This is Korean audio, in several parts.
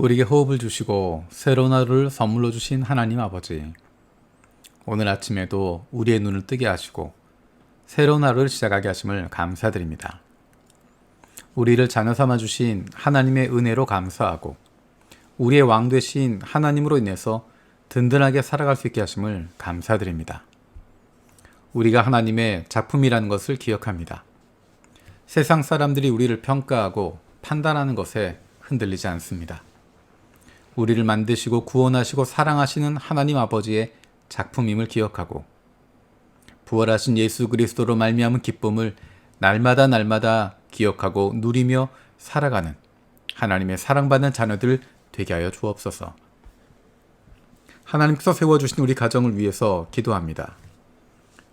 우리에게 호흡을 주시고 새로운 하루를 선물로 주신 하나님 아버지, 오늘 아침에도 우리의 눈을 뜨게 하시고 새로운 하루를 시작하게 하심을 감사드립니다. 우리를 자녀 삼아 주신 하나님의 은혜로 감사하고 우리의 왕 되신 하나님으로 인해서 든든하게 살아갈 수 있게 하심을 감사드립니다. 우리가 하나님의 작품이라는 것을 기억합니다. 세상 사람들이 우리를 평가하고 판단하는 것에 흔들리지 않습니다. 우리를 만드시고 구원하시고 사랑하시는 하나님 아버지의 작품임을 기억하고 부활하신 예수 그리스도로 말미암은 기쁨을 날마다 기억하고 누리며 살아가는 하나님의 사랑받는 자녀들 되게 하여 주옵소서. 하나님께서 세워주신 우리 가정을 위해서 기도합니다.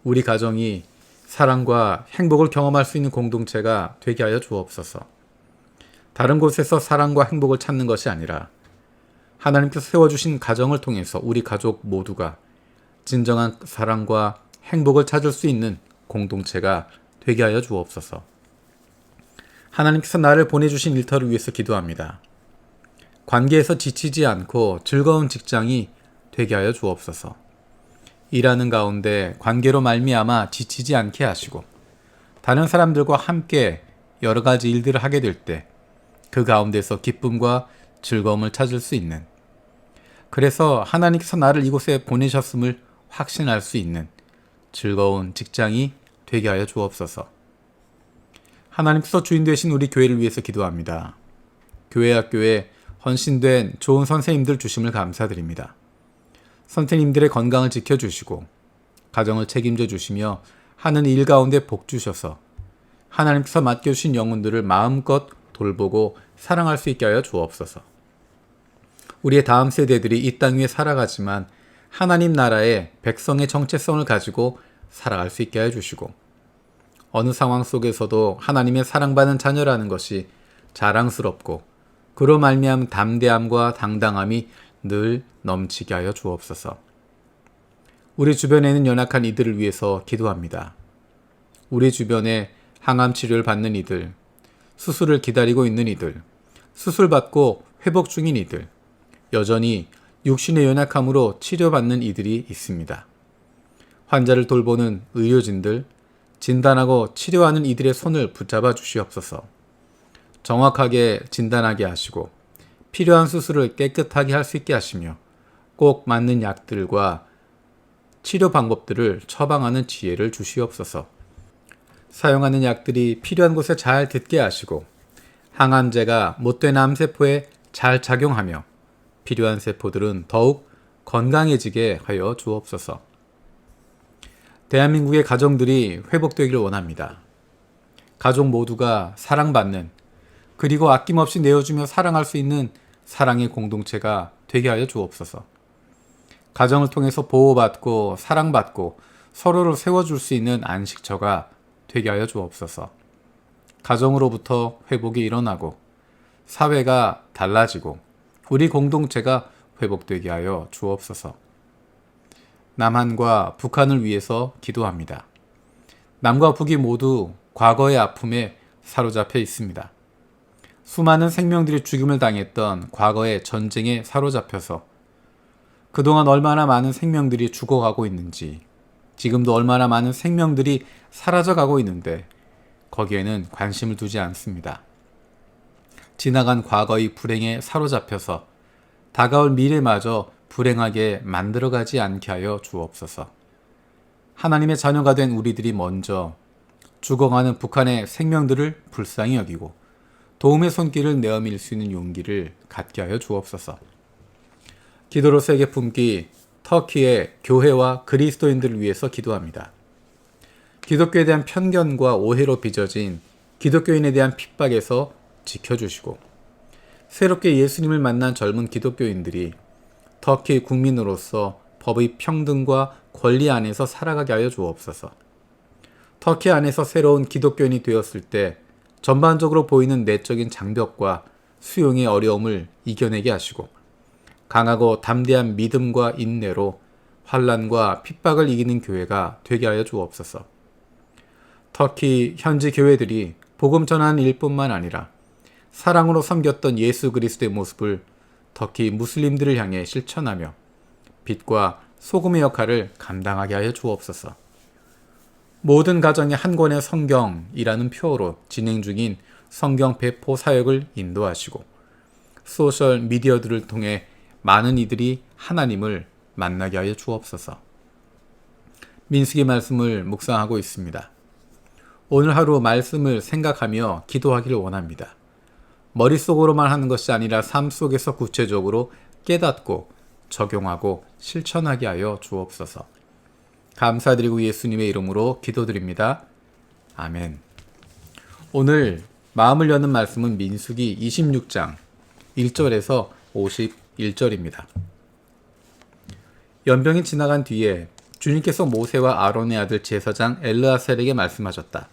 우리 가정이 사랑과 행복을 경험할 수 있는 공동체가 되게 하여 주옵소서. 다른 곳에서 사랑과 행복을 찾는 것이 아니라 하나님께서 세워주신 가정을 통해서 우리 가족 모두가 진정한 사랑과 행복을 찾을 수 있는 공동체가 되게 하여 주옵소서. 하나님께서 나를 보내주신 일터를 위해서 기도합니다. 관계에서 지치지 않고 즐거운 직장이 되게 하여 주옵소서. 일하는 가운데 관계로 말미암아 지치지 않게 하시고 다른 사람들과 함께 여러 가지 일들을 하게 될 때 그 가운데서 기쁨과 즐거움을 찾을 수 있는, 그래서 하나님께서 나를 이곳에 보내셨음을 확신할 수 있는 즐거운 직장이 되게 하여 주옵소서. 하나님께서 주인 되신 우리 교회를 위해서 기도합니다. 교회 학교에 헌신된 좋은 선생님들 주심을 감사드립니다. 선생님들의 건강을 지켜주시고 가정을 책임져 주시며 하는 일 가운데 복 주셔서 하나님께서 맡겨주신 영혼들을 마음껏 돌보고 사랑할 수 있게 하여 주옵소서. 우리의 다음 세대들이 이 땅 위에 살아가지만 하나님 나라의 백성의 정체성을 가지고 살아갈 수 있게 해주시고 어느 상황 속에서도 하나님의 사랑받는 자녀라는 것이 자랑스럽고 그로 말미암은 담대함과 당당함이 늘 넘치게 하여 주옵소서. 우리 주변에 있는 연약한 이들을 위해서 기도합니다. 우리 주변에 항암 치료를 받는 이들, 수술을 기다리고 있는 이들, 수술받고 회복 중인 이들, 여전히 육신의 연약함으로 치료받는 이들이 있습니다. 환자를 돌보는 의료진들, 진단하고 치료하는 이들의 손을 붙잡아 주시옵소서. 정확하게 진단하게 하시고 필요한 수술을 깨끗하게 할 수 있게 하시며 꼭 맞는 약들과 치료 방법들을 처방하는 지혜를 주시옵소서. 사용하는 약들이 필요한 곳에 잘 듣게 하시고 항암제가 못된 암세포에 잘 작용하며 필요한 세포들은 더욱 건강해지게 하여 주옵소서. 대한민국의 가정들이 회복되기를 원합니다. 가족 모두가 사랑받는, 그리고 아낌없이 내어주며 사랑할 수 있는 사랑의 공동체가 되게 하여 주옵소서. 가정을 통해서 보호받고 사랑받고 서로를 세워줄 수 있는 안식처가 되게 하여 주옵소서. 가정으로부터 회복이 일어나고 사회가 달라지고 우리 공동체가 회복되게 하여 주옵소서. 남한과 북한을 위해서 기도합니다. 남과 북이 모두 과거의 아픔에 사로잡혀 있습니다. 수많은 생명들이 죽임을 당했던 과거의 전쟁에 사로잡혀서 그동안 얼마나 많은 생명들이 죽어가고 있는지, 지금도 얼마나 많은 생명들이 사라져가고 있는데 거기에는 관심을 두지 않습니다. 지나간 과거의 불행에 사로잡혀서 다가올 미래마저 불행하게 만들어가지 않게 하여 주옵소서. 하나님의 자녀가 된 우리들이 먼저 죽어가는 북한의 생명들을 불쌍히 여기고 도움의 손길을 내어밀 수 있는 용기를 갖게 하여 주옵소서. 기도로 세계 품기 터키의 교회와 그리스도인들을 위해서 기도합니다. 기독교에 대한 편견과 오해로 빚어진 기독교인에 대한 핍박에서 지켜주시고 새롭게 예수님을 만난 젊은 기독교인들이 터키 국민으로서 법의 평등과 권리 안에서 살아가게 하여 주옵소서. 터키 안에서 새로운 기독교인이 되었을 때 전반적으로 보이는 내적인 장벽과 수용의 어려움을 이겨내게 하시고 강하고 담대한 믿음과 인내로 환난과 핍박을 이기는 교회가 되게 하여 주옵소서. 터키 현지 교회들이 복음 전하는 일뿐만 아니라 사랑으로 섬겼던 예수 그리스도의 모습을 특히 무슬림들을 향해 실천하며 빛과 소금의 역할을 감당하게 하여 주옵소서. 모든 가정에 한 권의 성경이라는 표어로 진행 중인 성경 배포 사역을 인도하시고 소셜 미디어들을 통해 많은 이들이 하나님을 만나게 하여 주옵소서. 민수기 말씀을 묵상하고 있습니다. 오늘 하루 말씀을 생각하며 기도하기를 원합니다. 머릿속으로만 하는 것이 아니라 삶 속에서 구체적으로 깨닫고 적용하고 실천하게 하여 주옵소서. 감사드리고 예수님의 이름으로 기도드립니다. 아멘. 오늘 마음을 여는 말씀은 민수기 26장 1절에서 51절입니다. 연병이 지나간 뒤에 주님께서 모세와 아론의 아들 제사장 엘르아셀에게 말씀하셨다.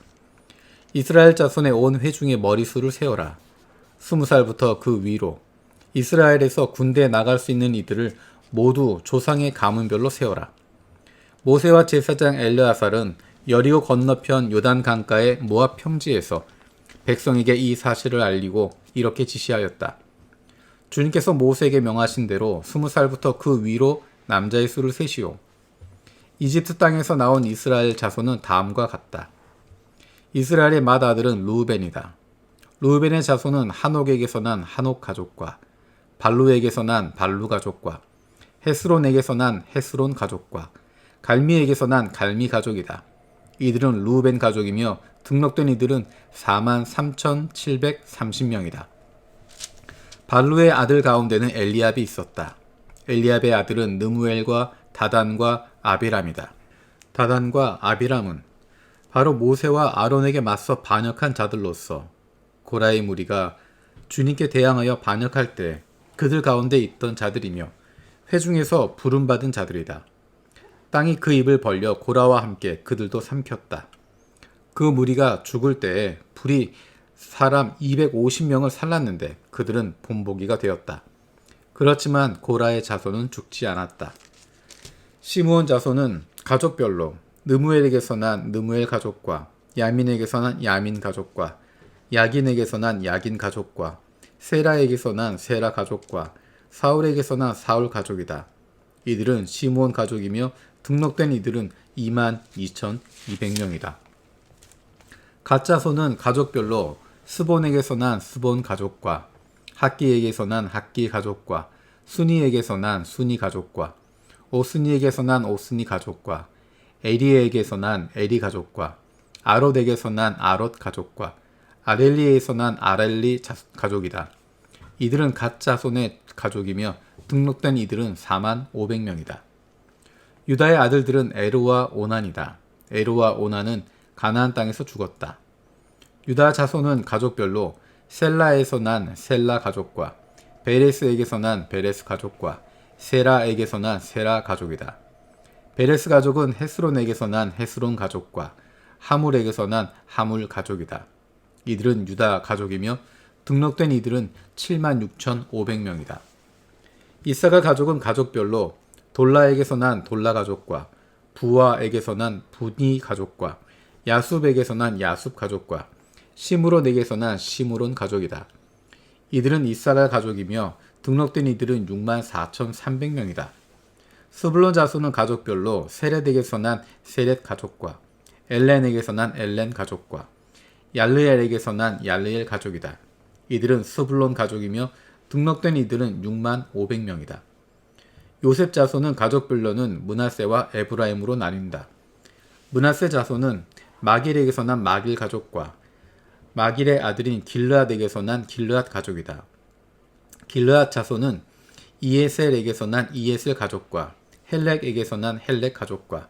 이스라엘 자손의 온 회중의 머리수를 세어라. 20살부터 그 위로 이스라엘에서 군대에 나갈 수 있는 이들을 모두 조상의 가문별로 세어라. 모세와 제사장 엘르아살은 여리고 건너편 요단 강가의 모압 평지에서 백성에게 이 사실을 알리고 이렇게 지시하였다. 주님께서 모세에게 명하신 대로 20살부터 그 위로 남자의 수를 세시오. 이집트 땅에서 나온 이스라엘 자손은 다음과 같다. 이스라엘의 맏아들은 르우벤이다. 르우벤의 자손은 한옥에게서 난 한옥 가족과 발루에게서 난 발루 가족과 헤스론에게서 난 헤스론 가족과 갈미에게서 난 갈미 가족이다. 이들은 르우벤 가족이며 등록된 이들은 43,730명이다. 발루의 아들 가운데는 엘리압이 있었다. 엘리압의 아들은 느무엘과 다단과 아비람이다. 다단과 아비람은 바로 모세와 아론에게 맞서 반역한 자들로서 고라의 무리가 주님께 대항하여 반역할 때 그들 가운데 있던 자들이며 회중에서 부름받은 자들이다. 땅이 그 입을 벌려 고라와 함께 그들도 삼켰다. 그 무리가 죽을 때에 불이 사람 250명을 살랐는데 그들은 본보기가 되었다. 그렇지만 고라의 자손은 죽지 않았다. 시므온 자손은 가족별로 느무엘에게서 난 느무엘 가족과 야민에게서 난 야민 가족과 야긴에게서 난 야긴 가족과 세라에게서 난 세라 가족과 사울에게서 난 사울 가족이다. 이들은 시므온 가족이며 등록된 이들은 22,200명이다. 갓 자손은 가족별로 스본에게서 난 스본 가족과 학기에게서 난 학기 가족과 순이에게서 난 순이 가족과 오스니에게서 난 오스니 가족과 에리에게서 난 에리 가족과 아롯에게서 난 아롯 가족과 아렐리에서 난 아렐리 가족이다. 이들은 갓 자손의 가족이며 등록된 이들은 45,000명이다. 유다의 아들들은 에르와 오난이다. 에르와 오난은 가나안 땅에서 죽었다. 유다 자손은 가족별로 셀라에서 난 셀라 가족과 베레스에게서 난 베레스 가족과 세라에게서 난 세라 가족이다. 베레스 가족은 헤스론에게서 난 헤스론 가족과 하물에게서 난 하물 가족이다. 이들은 유다 가족이며 등록된 이들은 76,500명이다. 이사가 가족은 가족별로 돌라에게서 난 돌라 가족과 부와에게서 난 부니 가족과 야숲에게서 난 야숲 가족과 시므론에게서 난 시므론 가족이다. 이들은 이사가 가족이며 등록된 이들은 64,300명이다. 스불론 자손은 가족별로 세렛에게서 난 세렛 가족과 엘렌에게서 난 엘렌 가족과 얄르엘에게서 난 얄르엘 가족이다. 이들은 스불론 가족이며 등록된 이들은 65,000명이다. 요셉 자손은 가족별로는 므낫세와 에브라임으로 나뉜다. 므낫세 자손은 마길에게서 난 마길 가족과 마길의 아들인 길르앗에게서 난 길르앗 가족이다. 길르앗 자손은 이에셀에게서 난 이에셀 가족과 헬렉에게서 난 헬렉 가족과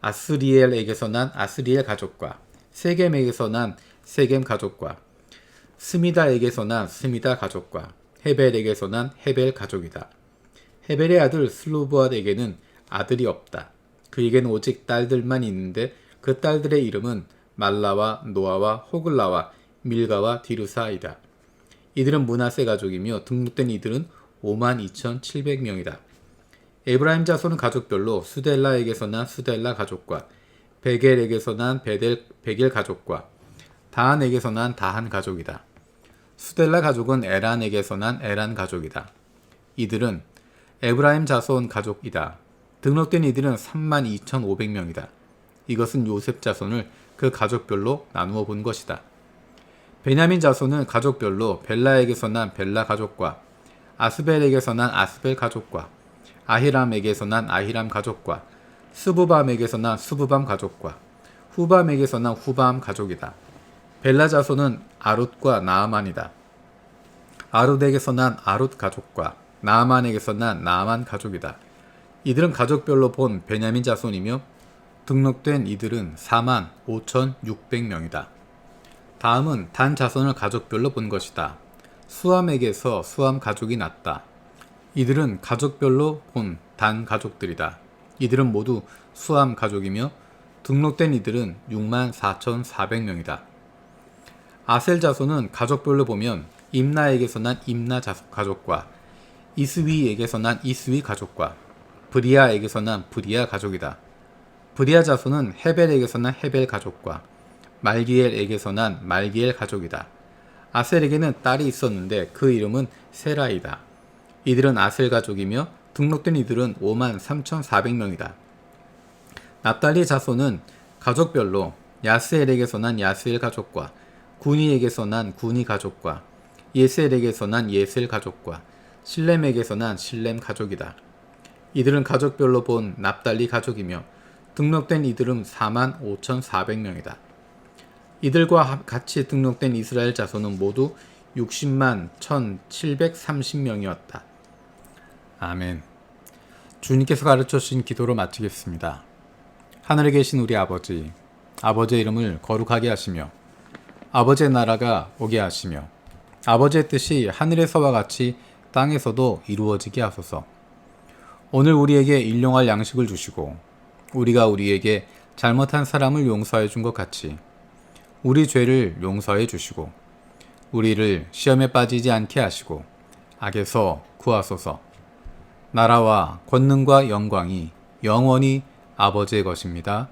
아스리엘에게서 난 아스리엘 가족과 세겜에게서 난 세겜 가족과 스미다에게서 난 스미다 가족과 헤벨에게서 난 헤벨 가족이다. 헤벨의 아들 슬루브앗에게는 아들이 없다. 그에게는 오직 딸들만 있는데 그 딸들의 이름은 말라와 노아와 호글라와 밀가와 디르사이다. 이들은 므낫세 가족이며 등록된 이들은 52,700명이다. 에브라임 자손은 가족별로 수델라에게서 난 수델라 가족과 베겔에게서 난 베겔 가족과 다한에게서 난 다한 가족이다. 수델라 가족은 에란에게서 난 에란 가족이다. 이들은 에브라임 자손 가족이다. 등록된 이들은 32,500명이다. 이것은 요셉 자손을 그 가족별로 나누어 본 것이다. 베냐민 자손은 가족별로 벨라에게서 난 벨라 가족과 아스벨에게서 난 아스벨 가족과 아히람에게서 난 아히람 가족과 스부밤에게서 난 스부밤 가족과 후밤에게서 난 후밤 가족이다. 벨라 자손은 아룻과 나아만이다. 아룻에게서 난 아룻 가족과 나아만에게서 난 나아만 가족이다. 이들은 가족별로 본 베냐민 자손이며 등록된 이들은 45,600명이다. 다음은 단 자손을 가족별로 본 것이다. 수함에게서 수함 가족이 났다. 이들은 가족별로 본 단 가족들이다. 이들은 모두 수함 가족이며 등록된 이들은 64,400명이다. 아셀 자손은 가족별로 보면 임나에게서 난 임나 가족과 이스위에게서 난 이스위 가족과 브리아에게서 난 브리아 가족이다. 브리아 자손은 헤벨에게서 난 헤벨 가족과 말기엘에게서 난 말기엘 가족이다. 아셀에게는 딸이 있었는데 그 이름은 세라이다. 이들은 아셀 가족이며 등록된 이들은 53,400명이다. 납달리 자손은 가족별로 야스엘에게서 난 야스엘 가족과 구니에게서 난 구니 가족과 예셀에게서 난 예셀 가족과 실렘에게서 난 실렘 가족이다. 이들은 가족별로 본 납달리 가족이며 등록된 이들은 45,400명이다. 이들과 같이 등록된 이스라엘 자손은 모두 60만 1,730명이었다. 아멘. 주님께서 가르쳐 주신 기도로 마치겠습니다. 하늘에 계신 우리 아버지, 아버지의 이름을 거룩하게 하시며 아버지의 나라가 오게 하시며 아버지의 뜻이 하늘에서와 같이 땅에서도 이루어지게 하소서. 오늘 우리에게 일용할 양식을 주시고 우리가 우리에게 잘못한 사람을 용서해 준 것 같이 우리 죄를 용서해 주시고 우리를 시험에 빠지지 않게 하시고 악에서 구하소서. 나라와 권능과 영광이 영원히 아버지의 것입니다.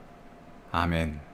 아멘.